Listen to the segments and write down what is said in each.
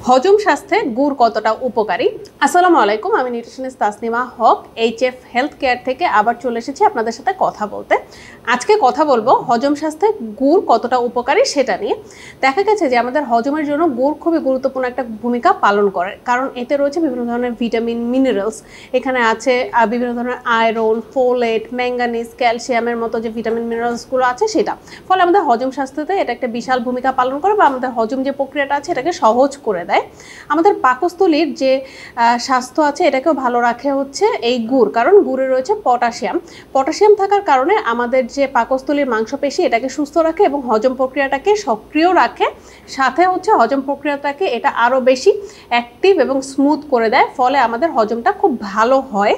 হজম স্বাস্থ্যে গুড় কতটা উপকারী। আসসালামু আলাইকুম, আমি নিউট্রিশনিস্ট তাসনিমা হক এইচএফ হেলথ কেয়ার থেকে আবার চলে এসেছি আপনাদের সাথে কথা বলতে। আজকে কথা বলবো হজম স্বাস্থ্যে গুড় কতটা উপকারী সেটা নিয়ে। দেখা গেছে যে আমাদের হজমের জন্য গুড় খুবই গুরুত্বপূর্ণ একটা ভূমিকা পালন করে, কারণ এতে রয়েছে বিভিন্ন ধরনের ভিটামিন, মিনারেলস। এখানে আছে বিভিন্ন ধরনের আয়রন, ফোলেট, ম্যাঙ্গানিজ, ক্যালসিয়ামের মতো যে ভিটামিন মিনারেলসগুলো আছে সেটা। ফলে আমাদের হজম স্বাস্থ্যতে এটা একটা বিশাল ভূমিকা পালন করে, বা আমাদের হজম যে প্রক্রিয়াটা আছে এটাকে সহজ করে দেয়। আমাদের পাকস্থলীর যে স্বাস্থ্য আছে এটাকেও ভালো রাখে হচ্ছে এই গুড়, কারণ গুড়ে রয়েছে পটাশিয়াম থাকার কারণে আমাদের যে পাকস্থলীর মাংসপেশি এটাকে সুস্থ রাখে এবং হজম প্রক্রিয়াটাকে সক্রিয় রাখে। সাথে হচ্ছে হজম প্রক্রিয়াটাকে এটা আরও বেশি অ্যাক্টিভ এবং স্মুথ করে দেয়, ফলে আমাদের হজমটা খুব ভালো হয়।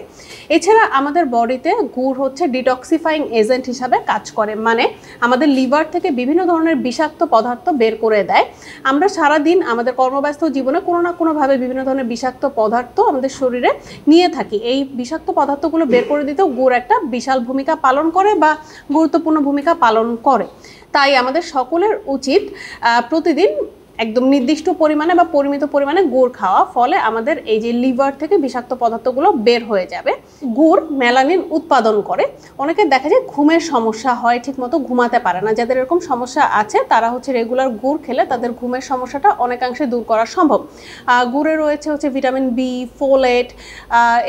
এছাড়া আমাদের বডিতে গুড় হচ্ছে ডিটক্সিফাইং এজেন্ট হিসাবে কাজ করে, মানে আমাদের লিভার থেকে বিভিন্ন ধরনের বিষাক্ত পদার্থ বের করে দেয়। আমরা সারাদিন আমাদের কর্মব্যস্ত জীবনে কোনো না কোনোভাবে বিভিন্ন ধরনের বিষাক্ত পদার্থ আমাদের শরীরে নিয়ে থাকি। এই বিষাক্ত পদার্থগুলো বের করে দিতেও গুড় একটা বিশাল ভূমিকা পালন করে বা গুরুত্বপূর্ণ ভূমিকা পালন করে। তাই আমাদের সকলের উচিত প্রতিদিন একদম নির্দিষ্ট পরিমাণে বা পরিমিত পরিমাণে গুড় খাওয়া, ফলে আমাদের এই যে লিভার থেকে বিষাক্ত পদার্থগুলো বের হয়ে যাবে। গুড় মেলানিন উৎপাদন করে। অনেকে দেখা যায় ঘুমের সমস্যা হয়, ঠিকমতো ঘুমাতে পারে না। যাদের এরকম সমস্যা আছে তারা হচ্ছে রেগুলার গুড় খেলে তাদের ঘুমের সমস্যাটা অনেকাংশে দূর করা সম্ভব। গুড়ে রয়েছে হচ্ছে ভিটামিন বি, ফোলেট,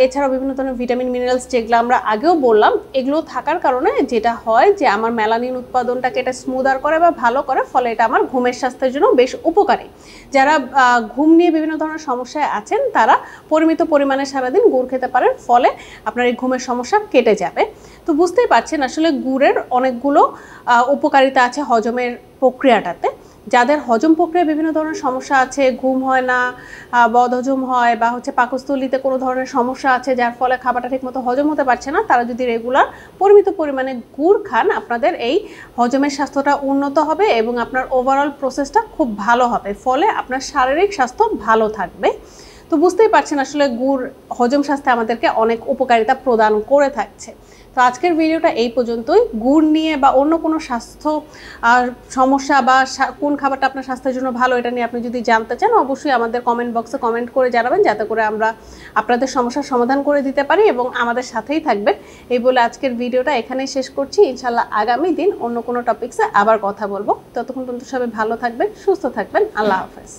এছাড়াও বিভিন্ন ধরনের ভিটামিন, মিনারেলস, যেগুলো আমরা আগেও বললাম। এগুলো থাকার কারণে যেটা হয় যে আমার মেলানিন উৎপাদনটাকে এটা স্মুদার করে বা ভালো করে, ফলে এটা আমার ঘুমের স্বাস্থ্যের জন্য বেশ উপকারী। যারা ঘুম নিয়ে বিভিন্ন ধরনের সমস্যায় আছেন তারা পরিমিত পরিমাণে সারাদিন গুড় খেতে পারেন, ফলে আপনার এই ঘুমের সমস্যা কেটে যাবে। তো বুঝতেই পারছেন আসলে গুড়ের অনেকগুলো উপকারিতা আছে হজমের প্রক্রিয়াটাতে। যাদের হজম প্রক্রিয়ায় বিভিন্ন ধরনের সমস্যা আছে, ঘুম হয় না, বদহজম হয়, বা হচ্ছে পাকস্থলীতে কোনো ধরনের সমস্যা আছে যার ফলে খাবারটা ঠিকমতো হজম হতে পারছে না, তারা যদি রেগুলার পরিমিত পরিমাণে গুড় খান, আপনাদের এই হজমের স্বাস্থ্যটা উন্নত হবে এবং আপনার ওভারঅল প্রসেসটা খুব ভালো হবে, ফলে আপনার শারীরিক স্বাস্থ্য ভালো থাকবে। তো বুঝতেই পারছেন আসলে গুড় হজম স্বাস্থ্যে আমাদেরকে অনেক উপকারিতা প্রদান করে থাকছে। তো আজকের ভিডিওটা এই পর্যন্তই। গুড় নিয়ে বা অন্য কোনো স্বাস্থ্য সমস্যা বা কোন খাবারটা আপনার স্বাস্থ্যের জন্য ভালো এটা নিয়ে আপনি যদি জানতে চান, অবশ্যই আমাদের কমেন্ট বক্সে কমেন্ট করে জানাবেন, যাতে করে আমরা আপনাদের সমস্যার সমাধান করে দিতে পারি এবং আমাদের সাথেই থাকবেন। এই বলে আজকের ভিডিওটা এখানেই শেষ করছি। ইনশাল্লাহ আগামী দিন অন্য কোনো টপিকসে আবার কথা বলবো। ততক্ষণ পর্যন্ত সবাই ভালো থাকবেন, সুস্থ থাকবেন। আল্লাহ হাফেজ।